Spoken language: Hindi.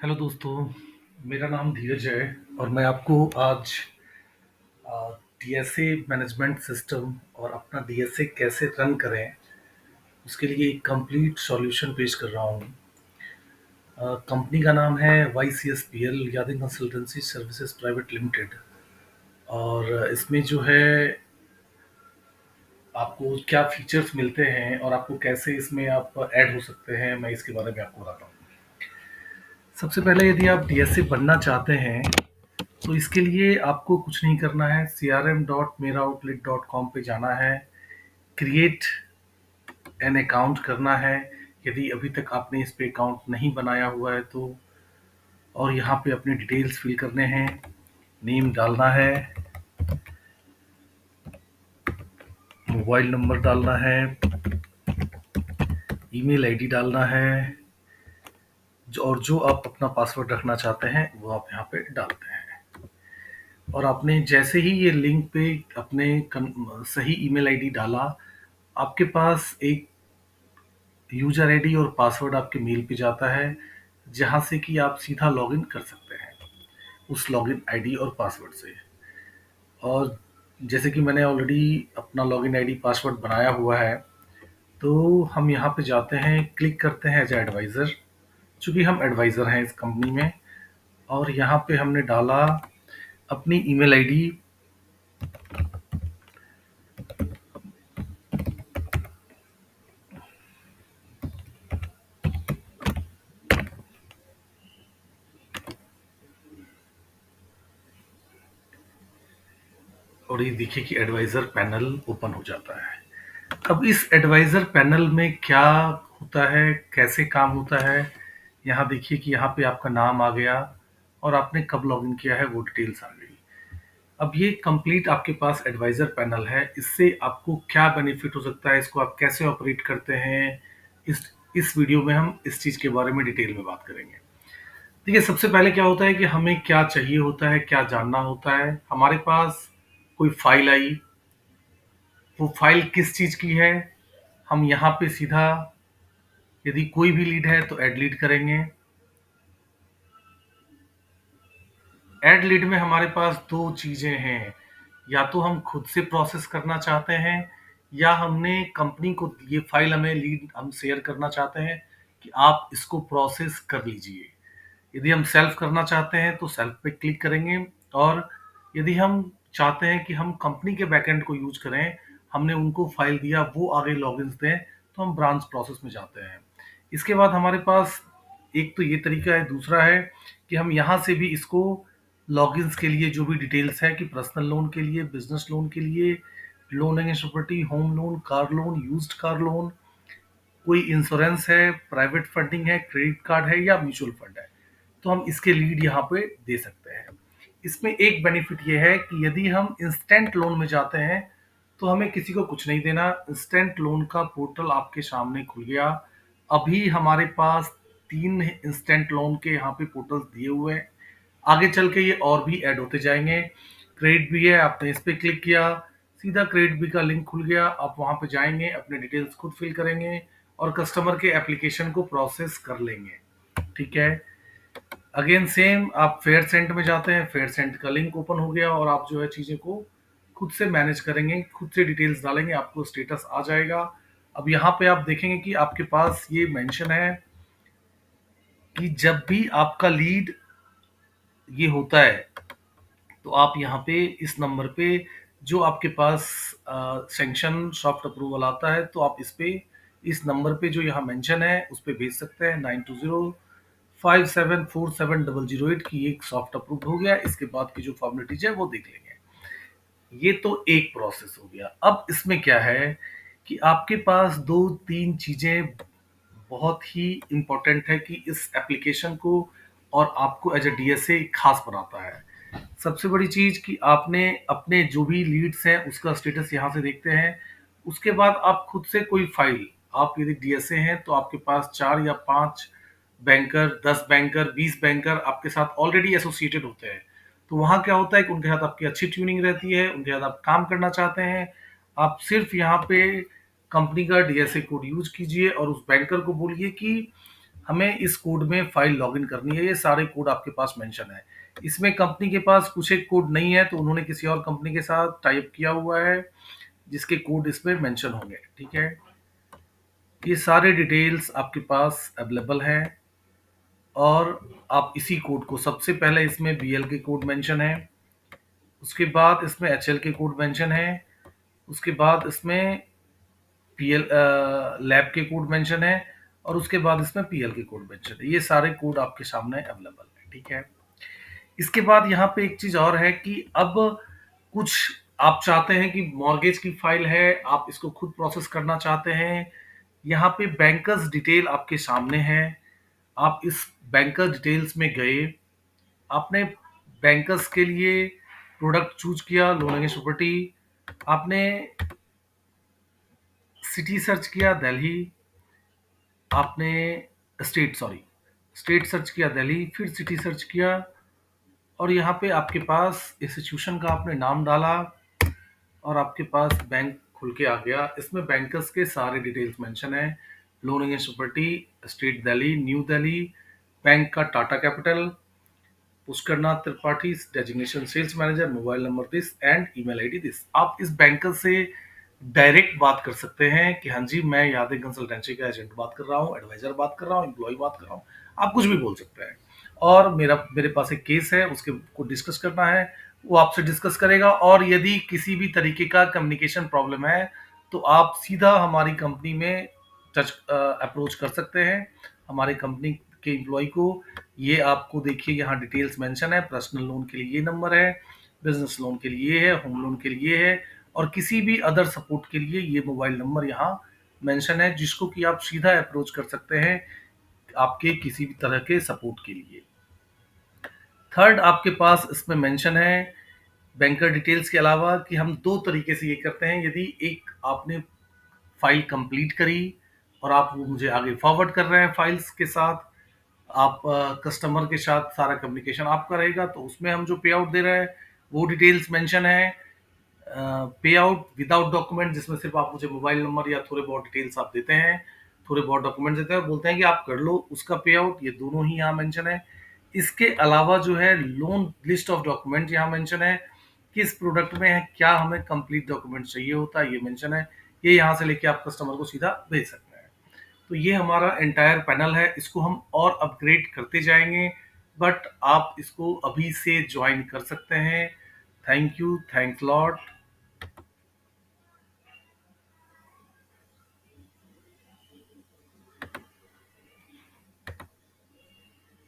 हेलो दोस्तों, मेरा नाम धीरज है और मैं आपको आज डीएसए मैनेजमेंट सिस्टम और अपना डीएसए कैसे रन करें, उसके लिए एक कंप्लीट सॉल्यूशन पेश कर रहा हूँ। कंपनी का नाम है Y C S P L Yadav consultancy services private limited. और इसमें जो है आपको क्या फीचर्स मिलते हैं और आपको कैसे इसमें आप ऐड हो सकते हैं, मैं इसके बारे में आपको बताता हूँ। सबसे पहले यदि आप डीएसए बनना चाहते हैं तो इसके लिए आपको कुछ नहीं करना है, crm.meraoutlet.com पे जाना है, क्रिएट एन अकाउंट करना है यदि अभी तक आपने इस पे अकाउंट नहीं बनाया हुआ है तो। और यहाँ पे अपने डिटेल्स फिल करने हैं, नेम डालना है, मोबाइल नंबर डालना है, ईमेल आईडी डालना है, और जो आप अपना पासवर्ड रखना चाहते हैं वो आप यहाँ पे डालते हैं। और आपने जैसे ही ये लिंक पे अपने सही ईमेल आईडी डाला, आपके पास एक यूजर आईडी और पासवर्ड आपके मेल पे जाता है, जहाँ से कि आप सीधा लॉगिन कर सकते हैं उस लॉगिन आईडी और पासवर्ड से। और जैसे कि मैंने ऑलरेडी अपना लॉगिन आईडी पासवर्ड बनाया हुआ है, तो हम यहाँ पे जाते हैं, क्लिक करते हैं एज एडवाइज़र, चूँकि हम एडवाइज़र हैं इस कंपनी में। और यहाँ पे हमने डाला अपनी ईमेल आईडी, और ये देखिए कि एडवाइज़र पैनल ओपन हो जाता है। अब इस एडवाइज़र पैनल में क्या होता है, कैसे काम होता है, यहाँ देखिए कि यहाँ पे आपका नाम आ गया और आपने कब लॉगिन किया है वो डिटेल्स आ गई। अब ये कंप्लीट आपके पास एडवाइज़र पैनल है, इससे आपको क्या बेनिफिट हो सकता है, इसको आप कैसे ऑपरेट करते हैं, इस वीडियो में हम इस चीज़ के बारे में डिटेल में बात करेंगे। देखिए, सबसे पहले क्या होता है कि हमें क्या चाहिए होता है, क्या जानना होता है। हमारे पास कोई फाइल आई, वो फाइल किस चीज़ की है, हम यहाँ पे सीधा यदि कोई भी लीड है तो ऐड लीड करेंगे। ऐड लीड में हमारे पास दो चीज़ें हैं, या तो हम खुद से प्रोसेस करना चाहते हैं या हमने कंपनी को ये फाइल, हमें लीड हम शेयर करना चाहते हैं कि आप इसको प्रोसेस कर लीजिए। यदि हम सेल्फ करना चाहते हैं तो सेल्फ पे क्लिक करेंगे, और यदि हम चाहते हैं कि हम कंपनी के बैकएंड को यूज करें, हमने उनको फाइल दिया, वो आगे लॉगिन्स दें, तो हम ब्रांच प्रोसेस में जाते हैं। इसके बाद हमारे पास एक तो ये तरीका है, दूसरा है कि हम यहाँ से भी इसको लॉगिन्स के लिए जो भी डिटेल्स है कि पर्सनल लोन के लिए, बिजनेस लोन के लिए, loan against property, home loan, car loan, used car loan, कोई इंश्योरेंस है, प्राइवेट फंडिंग है, क्रेडिट कार्ड है या म्यूचुअल फंड है, तो हम इसके लीड यहाँ पे दे सकते हैं। इसमें एक बेनिफिट ये है कि यदि हम इंस्टेंट लोन में जाते हैं तो हमें किसी को कुछ नहीं देना, इंस्टेंट लोन का पोर्टल आपके सामने खुल गया। अभी हमारे पास 3 इंस्टेंट लोन के यहाँ पे पोर्टल्स दिए हुए हैं, आगे चल के ये और भी ऐड होते जाएंगे। क्रेडिट बी है, आपने इस पे क्लिक किया, सीधा क्रेडिट बी का लिंक खुल गया, आप वहाँ पे जाएंगे, अपने डिटेल्स खुद फिल करेंगे और कस्टमर के एप्लीकेशन को प्रोसेस कर लेंगे। ठीक है। अगेन सेम, आप फेयर सेंट में जाते हैं, फेयर सेंट का लिंक ओपन हो गया और आप जो है चीज़ें को खुद से मैनेज करेंगे, खुद से डिटेल्स डालेंगे, आपको स्टेटस आ जाएगा। अब यहाँ पे आप देखेंगे कि आपके पास ये मेंशन है कि जब भी आपका लीड ये होता है तो आप यहाँ पे इस नंबर पे जो आपके पास सैंक्शन सॉफ्ट अप्रूवल आता है, तो आप इस नंबर पे जो यहाँ मेंशन है उस पे भेज सकते हैं, 9205747008 की एक सॉफ्ट अप्रूव हो गया। इसके बाद की जो फॉर्मेलिटीज है वो देख लेंगे। ये तो एक प्रोसेस हो गया। अब इसमें क्या है कि आपके पास दो तीन चीजें बहुत ही इम्पोर्टेंट है कि इस एप्लीकेशन को और आपको एज ए डीएसए खास बनाता है। सबसे बड़ी चीज कि आपने अपने जो भी लीड्स हैं उसका स्टेटस यहाँ से देखते हैं। उसके बाद आप खुद से कोई फाइल, आप यदि डीएसए हैं तो आपके पास 4 या 5 बैंकर, 10 बैंकर, 20 बैंकर आपके साथ ऑलरेडी एसोसिएटेड होते हैं। तो वहाँ क्या होता है कि उनके साथ आपकी अच्छी ट्यूनिंग रहती है, उनके साथ आप काम करना चाहते हैं, आप सिर्फ यहाँ पे कंपनी का डीएसए कोड यूज कीजिए और उस बैंकर को बोलिए कि हमें इस कोड में फाइल लॉगिन करनी है, ये सारे कोड आपके पास मेंशन है। इसमें कंपनी के पास कुछ एक कोड नहीं है तो उन्होंने किसी और कंपनी के साथ टाई अप किया हुआ है जिसके कोड इसमें मेंशन होंगे, ठीक है। ये सारे डिटेल्स आपके पास अवेलेबल है और आप इसी कोड को सबसे पहले इसमें बीएल के कोड मेंशन है, उसके बाद इसमें एचएल के कोड मेंशन है, उसके बाद इसमें पीएल लैब के कोड मेंशन है और उसके बाद इसमें पीएल के कोड मेंशन है। ये सारे कोड आपके सामने अवेलेबल है, ठीक है। इसके बाद यहाँ पे एक चीज और है कि अब कुछ आप चाहते हैं कि मॉर्गेज की फाइल है, आप इसको खुद प्रोसेस करना चाहते हैं। यहाँ पे बैंकर्स डिटेल आपके सामने है। आप इस बैंकर डिटेल्स में गए, आपने बैंकर्स के लिए प्रोडक्ट चूज किया, लोन अगेंस्ट प्रॉपर्टी। आपने सिटी सर्च किया दिल्ली, आपने स्टेट सर्च किया दिल्ली, फिर सिटी सर्च किया और यहाँ पे आपके पास इंस्टीट्यूशन का आपने नाम डाला और आपके पास बैंक खुल के आ गया। इसमें बैंकर्स के सारे डिटेल्स मेंशन है, loan against property, state Delhi, new Delhi, bank का Tata capital, Pushkarnath Tripathi, designation sales manager, mobile number this and email ID this. आप इस बैंकर से डायरेक्ट बात कर सकते हैं कि हाँ जी मैं यादें कंसल्टेंसी का एजेंट बात कर रहा हूँ, एडवाइजर बात कर रहा हूँ, एम्प्लॉय बात कर रहा हूँ। आप कुछ भी बोल सकते हैं और मेरे पास एक केस है, उसके को डिस्कस करना है, वो आपसे डिस्कस करेगा। और यदि किसी भी तरीके का कम्युनिकेशन प्रॉब्लम है तो आप सीधा हमारी कंपनी में टच अप्रोच कर सकते हैं, हमारी कंपनी के एम्प्लॉय को। ये आपको देखिए यहाँ डिटेल्स मेंशन है, पर्सनल लोन के लिए ये नंबर है, बिजनेस लोन के लिए ये है, होम लोन के लिए ये है और किसी भी अदर सपोर्ट के लिए ये मोबाइल नंबर यहाँ मेंशन है जिसको कि आप सीधा अप्रोच कर सकते हैं आपके किसी भी तरह के सपोर्ट के लिए। थर्ड आपके पास इसमें मेंशन है बैंकर डिटेल्स के अलावा कि हम दो तरीके से ये करते हैं। यदि एक आपने फाइल कंप्लीट करी और आप वो मुझे आगे फॉरवर्ड कर रहे हैं फाइल्स के साथ, आप कस्टमर के साथ सारा कम्युनिकेशन आपका रहेगा तो उसमें हम जो पे आउट दे रहे हैं वो डिटेल्स मेंशन है। पे आउट विदाउट डॉक्यूमेंट जिसमें सिर्फ आप मुझे मोबाइल नंबर या थोड़े बहुत डिटेल्स आप देते हैं, थोड़े बहुत डॉक्यूमेंट देते हैं और बोलते हैं कि आप कर लो उसका पे आउट, ये दोनों ही यहाँ मेंशन है। इसके अलावा जो है लोन लिस्ट ऑफ डॉक्यूमेंट यहाँ मेंशन है, किस प्रोडक्ट में है क्या हमें कंप्लीट डॉक्यूमेंट चाहिए होता है ये मेंशन है। ये यहाँ से लेके आप कस्टमर को सीधा भेज सकते हैं। तो ये हमारा एंटायर पैनल है, इसको हम और अपग्रेड करते जाएंगे बट आप इसको अभी से ज्वाइन कर सकते हैं। Thank you, thanks lot.